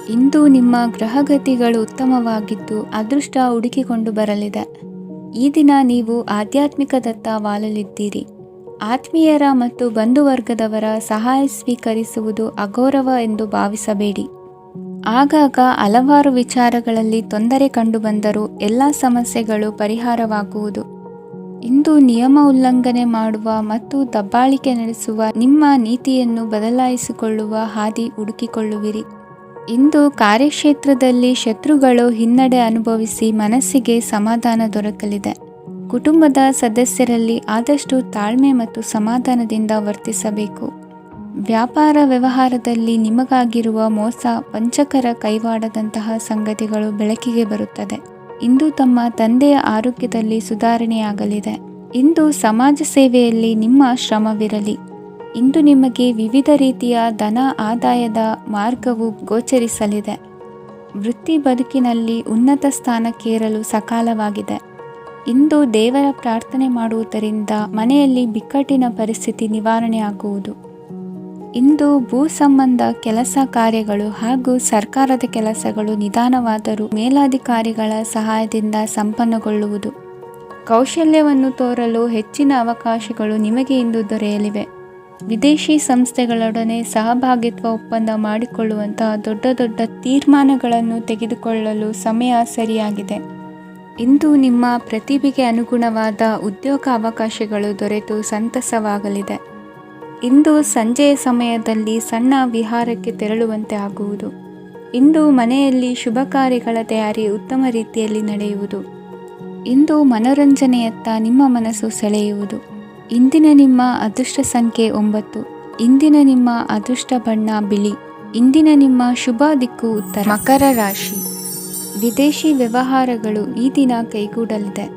ಇಂದು ನಿಮ್ಮ ಗ್ರಹಗತಿಗಳು ಉತ್ತಮವಾಗಿದ್ದು ಅದೃಷ್ಟ ಹುಡುಕಿಕೊಂಡು ಬರಲಿದೆ. ಈ ದಿನ ನೀವು ಆಧ್ಯಾತ್ಮಿಕದತ್ತ ವಾಲಲಿದ್ದೀರಿ. ಆತ್ಮೀಯರ ಮತ್ತು ಬಂಧುವರ್ಗದವರ ಸಹಾಯ ಸ್ವೀಕರಿಸುವುದು ಅಗೌರವ ಎಂದು ಭಾವಿಸಬೇಡಿ. ಆಗಾಗ ಹಲವಾರು ವಿಚಾರಗಳಲ್ಲಿ ತೊಂದರೆ ಕಂಡುಬಂದರೂ ಎಲ್ಲ ಸಮಸ್ಯೆಗಳು ಪರಿಹಾರವಾಗುವುದು. ಇಂದು ನಿಯಮ ಉಲ್ಲಂಘನೆ ಮಾಡುವ ಮತ್ತು ದಬ್ಬಾಳಿಕೆ ನಡೆಸುವ ನಿಮ್ಮ ನೀತಿಯನ್ನು ಬದಲಾಯಿಸಿಕೊಳ್ಳುವ ಹಾದಿ ಹುಡುಕಿಕೊಳ್ಳುವಿರಿ. ಇಂದು ಕಾರ್ಯಕ್ಷೇತ್ರದಲ್ಲಿ ಶತ್ರುಗಳು ಹಿನ್ನಡೆ ಅನುಭವಿಸಿ ಮನಸ್ಸಿಗೆ ಸಮಾಧಾನ ದೊರಕಲಿದೆ. ಕುಟುಂಬದ ಸದಸ್ಯರಲ್ಲಿ ಆದಷ್ಟು ತಾಳ್ಮೆ ಮತ್ತು ಸಮಾಧಾನದಿಂದ ವರ್ತಿಸಬೇಕು. ವ್ಯಾಪಾರ ವ್ಯವಹಾರದಲ್ಲಿ ನಿಮಗಾಗಿರುವ ಮೋಸ, ವಂಚಕರ ಕೈವಾಡದಂತಹ ಸಂಗತಿಗಳು ಬೆಳಕಿಗೆ ಬರುತ್ತದೆ. ಇಂದು ತಮ್ಮ ತಂದೆಯ ಆರೋಗ್ಯದಲ್ಲಿ ಸುಧಾರಣೆಯಾಗಲಿದೆ. ಇಂದು ಸಮಾಜ ಸೇವೆಯಲ್ಲಿ ನಿಮ್ಮ ಶ್ರಮವಿರಲಿ. ಇಂದು ನಿಮಗೆ ವಿವಿಧ ರೀತಿಯ ಧನ ಆದಾಯದ ಮಾರ್ಗವು ಗೋಚರಿಸಲಿದೆ. ವೃತ್ತಿ ಬದುಕಿನಲ್ಲಿ ಉನ್ನತ ಸ್ಥಾನಕ್ಕೇರಲು ಸಕಾಲವಾಗಿದೆ. ಇಂದು ದೇವರ ಪ್ರಾರ್ಥನೆ ಮಾಡುವುದರಿಂದ ಮನೆಯಲ್ಲಿ ಬಿಕ್ಕಟ್ಟಿನ ಪರಿಸ್ಥಿತಿ ನಿವಾರಣೆಯಾಗುವುದು. ಇಂದು ಭೂ ಸಂಬಂಧ ಕೆಲಸ ಕಾರ್ಯಗಳು ಹಾಗೂ ಸರ್ಕಾರದ ಕೆಲಸಗಳು ನಿಧಾನವಾದರೂ ಮೇಲಾಧಿಕಾರಿಗಳ ಸಹಾಯದಿಂದ ಸಂಪನ್ನಗೊಳ್ಳುವುದು. ಕೌಶಲ್ಯವನ್ನು ತೋರಲು ಹೆಚ್ಚಿನ ಅವಕಾಶಗಳು ನಿಮಗೆ ಇಂದು ದೊರೆಯಲಿವೆ. ವಿದೇಶಿ ಸಂಸ್ಥೆಗಳೊಡನೆ ಸಹಭಾಗಿತ್ವ ಒಪ್ಪಂದ ಮಾಡಿಕೊಳ್ಳುವಂತಹ ದೊಡ್ಡ ದೊಡ್ಡ ತೀರ್ಮಾನಗಳನ್ನು ತೆಗೆದುಕೊಳ್ಳಲು ಸಮಯ ಸರಿಯಾಗಿದೆ. ಇಂದು ನಿಮ್ಮ ಪ್ರತಿಭೆಗೆ ಅನುಗುಣವಾದ ಉದ್ಯೋಗ ಅವಕಾಶಗಳು ದೊರೆತು ಸಂತಸವಾಗಲಿದೆ. ಇಂದು ಸಂಜೆಯ ಸಮಯದಲ್ಲಿ ಸಣ್ಣ ವಿಹಾರಕ್ಕೆ ತೆರಳುವಂತೆ ಆಗುವುದು. ಇಂದು ಮನೆಯಲ್ಲಿ ಶುಭ ಕಾರ್ಯಗಳ ತಯಾರಿ ಉತ್ತಮ ರೀತಿಯಲ್ಲಿ ನಡೆಯುವುದು. ಇಂದು ಮನೋರಂಜನೆಯತ್ತ ನಿಮ್ಮ ಮನಸ್ಸು ಸೆಳೆಯುವುದು. ಇಂದಿನ ನಿಮ್ಮ ಅದೃಷ್ಟ ಸಂಖ್ಯೆ 9. ಇಂದಿನ ನಿಮ್ಮ ಅದೃಷ್ಟ ಬಣ್ಣ ಬಿಳಿ. ಇಂದಿನ ನಿಮ್ಮ ಶುಭ ದಿಕ್ಕು ಉತ್ತರ. ಮಕರ ರಾಶಿ. ವಿದೇಶಿ ವ್ಯವಹಾರಗಳು ಈ ದಿನ ಕೈಗೂಡಲಿದೆ.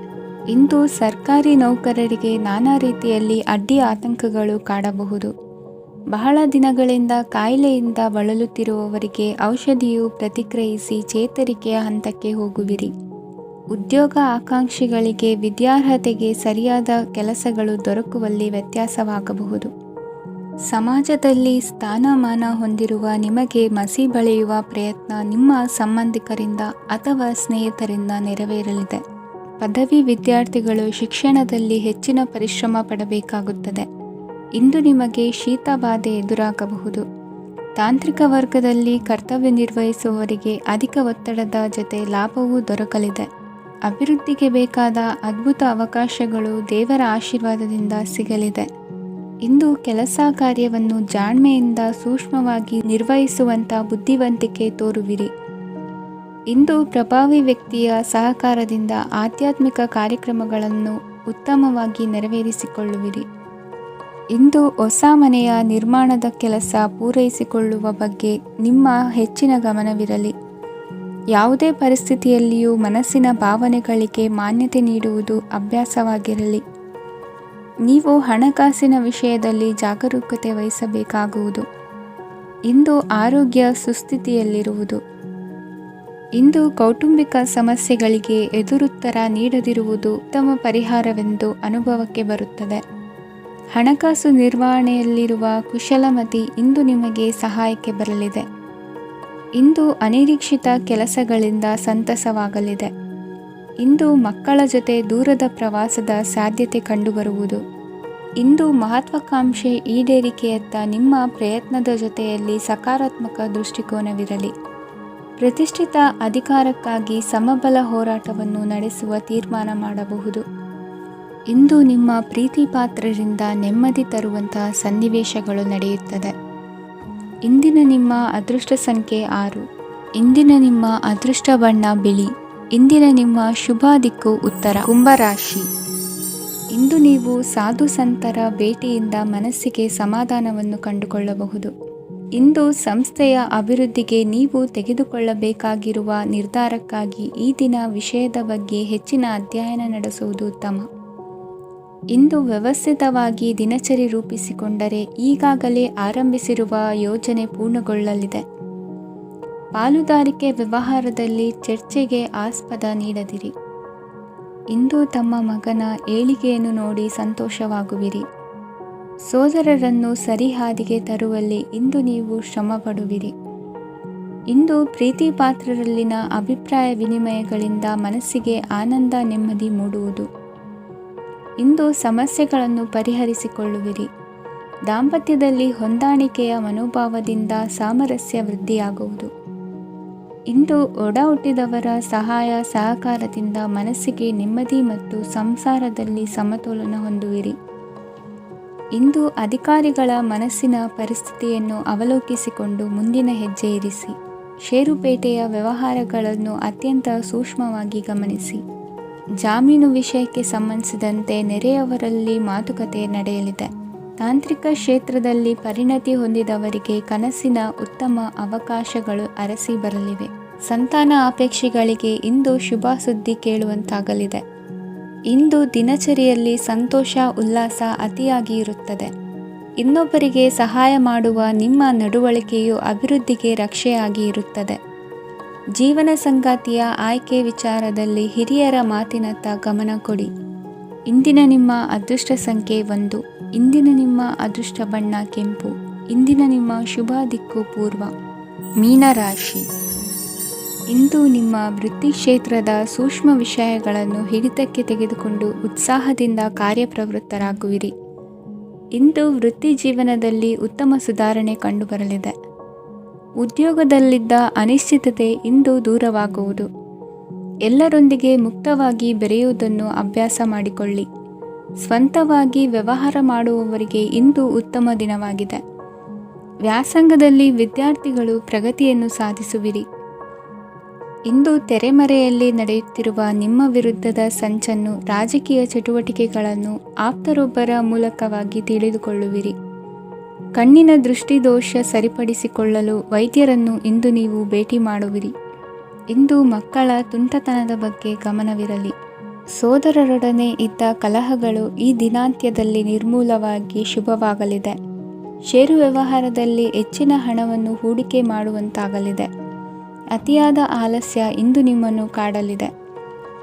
ಇಂದು ಸರ್ಕಾರಿ ನೌಕರರಿಗೆ ನಾನಾ ರೀತಿಯಲ್ಲಿ ಅಡ್ಡಿ ಆತಂಕಗಳು ಕಾಡಬಹುದು. ಬಹಳ ದಿನಗಳಿಂದ ಕಾಯಿಲೆಯಿಂದ ಬಳಲುತ್ತಿರುವವರಿಗೆ ಔಷಧಿಯು ಪ್ರತಿಕ್ರಿಯಿಸಿ ಚೇತರಿಕೆಯ ಹಂತಕ್ಕೆ ಹೋಗುವಿರಿ. ಉದ್ಯೋಗ ಆಕಾಂಕ್ಷಿಗಳಿಗೆ ವಿದ್ಯಾರ್ಹತೆಗೆ ಸರಿಯಾದ ಕೆಲಸಗಳು ದೊರಕುವಲ್ಲಿ ವ್ಯತ್ಯಾಸವಾಗಬಹುದು. ಸಮಾಜದಲ್ಲಿ ಸ್ಥಾನಮಾನ ಹೊಂದಿರುವ ನಿಮಗೆ ಮಸಿ ಬಳಿಯುವ ಪ್ರಯತ್ನ ನಿಮ್ಮ ಸಂಬಂಧಿಕರಿಂದ ಅಥವಾ ಸ್ನೇಹಿತರಿಂದ ನೆರವೇರಲಿದೆ. ಪದವಿ ವಿದ್ಯಾರ್ಥಿಗಳು ಶಿಕ್ಷಣದಲ್ಲಿ ಹೆಚ್ಚಿನ ಪರಿಶ್ರಮ ಪಡಬೇಕಾಗುತ್ತದೆ. ಇಂದು ನಿಮಗೆ ಶೀತ ಬಾಧೆ ಎದುರಾಗಬಹುದು. ತಾಂತ್ರಿಕ ವರ್ಗದಲ್ಲಿ ಕರ್ತವ್ಯ ನಿರ್ವಹಿಸುವವರಿಗೆ ಅಧಿಕ ಒತ್ತಡದ ಜೊತೆ ಲಾಭವೂ ದೊರಕಲಿದೆ. ಅಭಿವೃದ್ಧಿಗೆ ಬೇಕಾದ ಅದ್ಭುತ ಅವಕಾಶಗಳು ದೇವರ ಆಶೀರ್ವಾದದಿಂದ ಸಿಗಲಿದೆ. ಇಂದು ಕೆಲಸ ಕಾರ್ಯವನ್ನು ಜಾಣ್ಮೆಯಿಂದ ಸೂಕ್ಷ್ಮವಾಗಿ ನಿರ್ವಹಿಸುವಂಥ ಬುದ್ಧಿವಂತಿಕೆ ತೋರುವಿರಿ. ಇಂದು ಪ್ರಭಾವಿ ವ್ಯಕ್ತಿಯ ಸಹಕಾರದಿಂದ ಆಧ್ಯಾತ್ಮಿಕ ಕಾರ್ಯಕ್ರಮಗಳನ್ನು ಉತ್ತಮವಾಗಿ ನೆರವೇರಿಸಿಕೊಳ್ಳುವಿರಿ. ಇಂದು ಹೊಸ ಮನೆಯ ನಿರ್ಮಾಣದ ಕೆಲಸ ಪೂರೈಸಿಕೊಳ್ಳುವ ಬಗ್ಗೆ ನಿಮ್ಮ ಹೆಚ್ಚಿನ ಗಮನವಿರಲಿ. ಯಾವುದೇ ಪರಿಸ್ಥಿತಿಯಲ್ಲಿಯೂ ಮನಸ್ಸಿನ ಭಾವನೆಗಳಿಗೆ ಮಾನ್ಯತೆ ನೀಡುವುದು ಅಭ್ಯಾಸವಾಗಿರಲಿ. ನೀವು ಹಣಕಾಸಿನ ವಿಷಯದಲ್ಲಿ ಜಾಗರೂಕತೆ ವಹಿಸಬೇಕಾಗುವುದು. ಇಂದು ಆರೋಗ್ಯ ಸುಸ್ಥಿತಿಯಲ್ಲಿರುವುದು. ಇಂದು ಕೌಟುಂಬಿಕ ಸಮಸ್ಯೆಗಳಿಗೆ ಎದುರುತ್ತರ ನೀಡದಿರುವುದು ಉತ್ತಮ ಪರಿಹಾರವೆಂದು ಅನುಭವಕ್ಕೆ ಬರುತ್ತದೆ. ಹಣಕಾಸು ನಿರ್ವಹಣೆಯಲ್ಲಿರುವ ಕುಶಲಮತಿ ಇಂದು ನಿಮಗೆ ಸಹಾಯಕ್ಕೆ ಬರಲಿದೆ. ಇಂದು ಅನಿರೀಕ್ಷಿತ ಕೆಲಸಗಳಿಂದ ಸಂತಸವಾಗಲಿದೆ. ಇಂದು ಮಕ್ಕಳ ಜೊತೆ ದೂರದ ಪ್ರವಾಸದ ಸಾಧ್ಯತೆ ಕಂಡುಬರುವುದು. ಇಂದು ಮಹತ್ವಾಕಾಂಕ್ಷೆ ಈಡೇರಿಕೆಯತ್ತ ನಿಮ್ಮ ಪ್ರಯತ್ನದ ಜೊತೆಯಲ್ಲಿ ಸಕಾರಾತ್ಮಕ ದೃಷ್ಟಿಕೋನವಿರಲಿ. ಪ್ರತಿಷ್ಠಿತ ಅಧಿಕಾರಕ್ಕಾಗಿ ಸಮಬಲ ಹೋರಾಟವನ್ನು ನಡೆಸುವ ತೀರ್ಮಾನ ಮಾಡಬಹುದು. ಇಂದು ನಿಮ್ಮ ಪ್ರೀತಿ ಪಾತ್ರರಿಂದ ನೆಮ್ಮದಿ ತರುವಂತಹ ಸನ್ನಿವೇಶಗಳು ನಡೆಯುತ್ತದೆ. ಇಂದಿನ ನಿಮ್ಮ ಅದೃಷ್ಟ ಸಂಖ್ಯೆ 6. ಇಂದಿನ ನಿಮ್ಮ ಅದೃಷ್ಟ ಬಣ್ಣ ಬಿಳಿ. ಇಂದಿನ ನಿಮ್ಮ ಶುಭ ದಿಕ್ಕು ಉತ್ತರ. ಕುಂಭರಾಶಿ. ಇಂದು ನೀವು ಸಾಧು ಸಂತರ ಭೇಟಿಯಿಂದ ಮನಸ್ಸಿಗೆ ಸಮಾಧಾನವನ್ನು ಕಂಡುಕೊಳ್ಳಬಹುದು. ಇಂದು ಸಂಸ್ಥೆಯ ಅಭಿವೃದ್ಧಿಗೆ ನೀವು ತೆಗೆದುಕೊಳ್ಳಬೇಕಾಗಿರುವ ನಿರ್ಧಾರಕ್ಕಾಗಿ ಈ ದಿನ ವಿಷಯದ ಬಗ್ಗೆ ಹೆಚ್ಚಿನ ಅಧ್ಯಯನ ನಡೆಸುವುದು ಉತ್ತಮ. ಇಂದು ವ್ಯವಸ್ಥಿತವಾಗಿ ದಿನಚರಿ ರೂಪಿಸಿಕೊಂಡರೆ ಈಗಾಗಲೇ ಆರಂಭಿಸಿರುವ ಯೋಜನೆ ಪೂರ್ಣಗೊಳ್ಳಲಿದೆ. ಪಾಲುದಾರಿಕೆ ವ್ಯವಹಾರದಲ್ಲಿ ಚರ್ಚೆಗೆ ಆಸ್ಪದ ನೀಡದಿರಿ. ಇಂದು ತಮ್ಮ ಮಗನ ಏಳಿಗೆಯನ್ನು ನೋಡಿ ಸಂತೋಷವಾಗುವಿರಿ. ಸೋದರರನ್ನು ಸರಿಹಾದಿಗೆ ತರುವಲ್ಲಿ ಇಂದು ನೀವು ಶ್ರಮಪಡುವಿರಿ. ಇಂದು ಪ್ರೀತಿ ಪಾತ್ರರಲ್ಲಿನ ಅಭಿಪ್ರಾಯ ವಿನಿಮಯಗಳಿಂದ ಮನಸ್ಸಿಗೆ ಆನಂದ ನೆಮ್ಮದಿ ಮೂಡುವುದು. ಇಂದು ಸಮಸ್ಯೆಗಳನ್ನು ಪರಿಹರಿಸಿಕೊಳ್ಳುವಿರಿ. ದಾಂಪತ್ಯದಲ್ಲಿ ಹೊಂದಾಣಿಕೆಯ ಮನೋಭಾವದಿಂದ ಸಾಮರಸ್ಯ ವೃದ್ಧಿಯಾಗುವುದು. ಇಂದು ಒಡ ಹುಟ್ಟಿದವರ ಸಹಾಯ ಸಹಕಾರದಿಂದ ಮನಸ್ಸಿಗೆ ನೆಮ್ಮದಿ ಮತ್ತು ಸಂಸಾರದಲ್ಲಿ ಸಮತೋಲನ ಹೊಂದುವಿರಿ. ಇಂದು ಅಧಿಕಾರಿಗಳ ಮನಸ್ಸಿನ ಪರಿಸ್ಥಿತಿಯನ್ನು ಅವಲೋಕಿಸಿಕೊಂಡು ಮುಂದಿನ ಹೆಜ್ಜೆ ಇರಿಸಿ. ಷೇರುಪೇಟೆಯ ವ್ಯವಹಾರಗಳನ್ನು ಅತ್ಯಂತ ಸೂಕ್ಷ್ಮವಾಗಿ ಗಮನಿಸಿ. ಜಾಮೀನು ವಿಷಯಕ್ಕೆ ಸಂಬಂಧಿಸಿದಂತೆ ನೆರೆಯವರಲ್ಲಿ ಮಾತುಕತೆ ನಡೆಯಲಿದೆ. ತಾಂತ್ರಿಕ ಕ್ಷೇತ್ರದಲ್ಲಿ ಪರಿಣತಿ ಹೊಂದಿದವರಿಗೆ ಕನಸಿನ ಉತ್ತಮ ಅವಕಾಶಗಳು ಅರಸಿ ಬರಲಿವೆ. ಸಂತಾನ ಅಪೇಕ್ಷೆಗಳಿಗೆ ಇಂದು ಶುಭ ಸುದ್ದಿ ಕೇಳುವಂತಾಗಲಿದೆ. ಇಂದು ದಿನಚರಿಯಲ್ಲಿ ಸಂತೋಷ ಉಲ್ಲಾಸ ಅತಿಯಾಗಿ ಇರುತ್ತದೆ. ಇನ್ನೊಬ್ಬರಿಗೆ ಸಹಾಯ ಮಾಡುವ ನಿಮ್ಮ ನಡವಳಿಕೆಯು ಅಭಿವೃದ್ಧಿಗೆ ರಕ್ಷೆಯಾಗಿ ಇರುತ್ತದೆ. ಜೀವನ ಸಂಗಾತಿಯ ಆಯ್ಕೆ ವಿಚಾರದಲ್ಲಿ ಹಿರಿಯರ ಮಾತಿನತ್ತ ಗಮನ ಕೊಡಿ. ಇಂದಿನ ನಿಮ್ಮ ಅದೃಷ್ಟ ಸಂಖ್ಯೆ 1. ಇಂದಿನ ನಿಮ್ಮ ಅದೃಷ್ಟ ಬಣ್ಣ ಕೆಂಪು. ಇಂದಿನ ನಿಮ್ಮ ಶುಭ ದಿಕ್ಕು ಪೂರ್ವ. ಮೀನರಾಶಿ. ಇಂದು ನಿಮ್ಮ ವೃತ್ತಿ ಕ್ಷೇತ್ರದ ಸೂಕ್ಷ್ಮ ವಿಷಯಗಳನ್ನು ಹಿಡಿತಕ್ಕೆ ತೆಗೆದುಕೊಂಡು ಉತ್ಸಾಹದಿಂದ ಕಾರ್ಯಪ್ರವೃತ್ತರಾಗುವಿರಿ. ಇಂದು ವೃತ್ತಿ ಜೀವನದಲ್ಲಿ ಉತ್ತಮ ಸುಧಾರಣೆ ಕಂಡುಬರಲಿದೆ. ಉದ್ಯೋಗದಲ್ಲಿದ್ದ ಅನಿಶ್ಚಿತತೆ ಇಂದು ದೂರವಾಗುವುದು. ಎಲ್ಲರೊಂದಿಗೆ ಮುಕ್ತವಾಗಿ ಬೆರೆಯುವುದನ್ನು ಅಭ್ಯಾಸ ಮಾಡಿಕೊಳ್ಳಿ. ಸ್ವಂತವಾಗಿ ವ್ಯವಹಾರ ಮಾಡುವವರಿಗೆ ಇಂದು ಉತ್ತಮ ದಿನವಾಗಿದೆ. ವ್ಯಾಸಂಗದಲ್ಲಿ ವಿದ್ಯಾರ್ಥಿಗಳು ಪ್ರಗತಿಯನ್ನು ಸಾಧಿಸುವಿರಿ. ಇಂದು ತೆರೆಮರೆಯಲ್ಲಿ ನಡೆಯುತ್ತಿರುವ ನಿಮ್ಮ ವಿರುದ್ಧದ ಸಂಚನ್ನು, ರಾಜಕೀಯ ಚಟುವಟಿಕೆಗಳನ್ನು ಆಪ್ತರೊಬ್ಬರ ಮೂಲಕವಾಗಿ ತಿಳಿದುಕೊಳ್ಳುವಿರಿ. ಕಣ್ಣಿನ ದೃಷ್ಟಿದೋಷ ಸರಿಪಡಿಸಿಕೊಳ್ಳಲು ವೈದ್ಯರನ್ನು ಇಂದು ನೀವು ಭೇಟಿ ಮಾಡುವಿರಿ. ಇಂದು ಮಕ್ಕಳ ತುಂಟತನದ ಬಗ್ಗೆ ಗಮನವಿರಲಿ. ಸೋದರರೊಡನೆ ಇದ್ದ ಕಲಹಗಳು ಈ ದಿನಾಂತ್ಯದಲ್ಲಿ ನಿರ್ಮೂಲವಾಗಿ ಶುಭವಾಗಲಿದೆ. ಷೇರು ವ್ಯವಹಾರದಲ್ಲಿ ಹೆಚ್ಚಿನ ಹಣವನ್ನು ಹೂಡಿಕೆ ಮಾಡುವಂತಾಗಲಿದೆ. ಅತಿಯಾದ ಆಲಸ್ಯ ಇಂದು ನಿಮ್ಮನ್ನು ಕಾಡಲಿದೆ.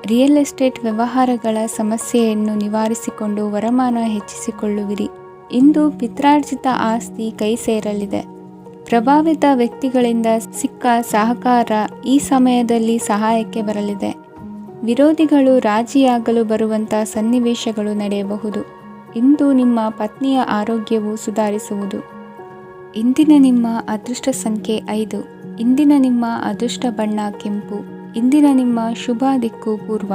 ರಿಯಲ್ ಎಸ್ಟೇಟ್ ವ್ಯವಹಾರಗಳ ಸಮಸ್ಯೆಯನ್ನು ನಿವಾರಿಸಿಕೊಂಡು ವರಮಾನ ಹೆಚ್ಚಿಸಿಕೊಳ್ಳುವಿರಿ. ಇಂದು ಪಿತ್ರಾರ್ಜಿತ ಆಸ್ತಿ ಕೈ ಸೇರಲಿದೆ. ಪ್ರಭಾವಿತ ವ್ಯಕ್ತಿಗಳಿಂದ ಸಿಕ್ಕ ಸಹಕಾರ ಈ ಸಮಯದಲ್ಲಿ ಸಹಾಯಕ್ಕೆ ಬರಲಿದೆ. ವಿರೋಧಿಗಳು ರಾಜಿಯಾಗಲು ಬರುವಂಥ ಸನ್ನಿವೇಶಗಳು ನಡೆಯಬಹುದು. ಇಂದು ನಿಮ್ಮ ಪತ್ನಿಯ ಆರೋಗ್ಯವು ಸುಧಾರಿಸುವುದು. ಇಂದಿನ ನಿಮ್ಮ ಅದೃಷ್ಟ ಸಂಖ್ಯೆ 5. ಇಂದಿನ ನಿಮ್ಮ ಅದೃಷ್ಟ ಬಣ್ಣ ಕೆಂಪು. ಇಂದಿನ ನಿಮ್ಮ ಶುಭ ದಿಕ್ಕು ಪೂರ್ವ.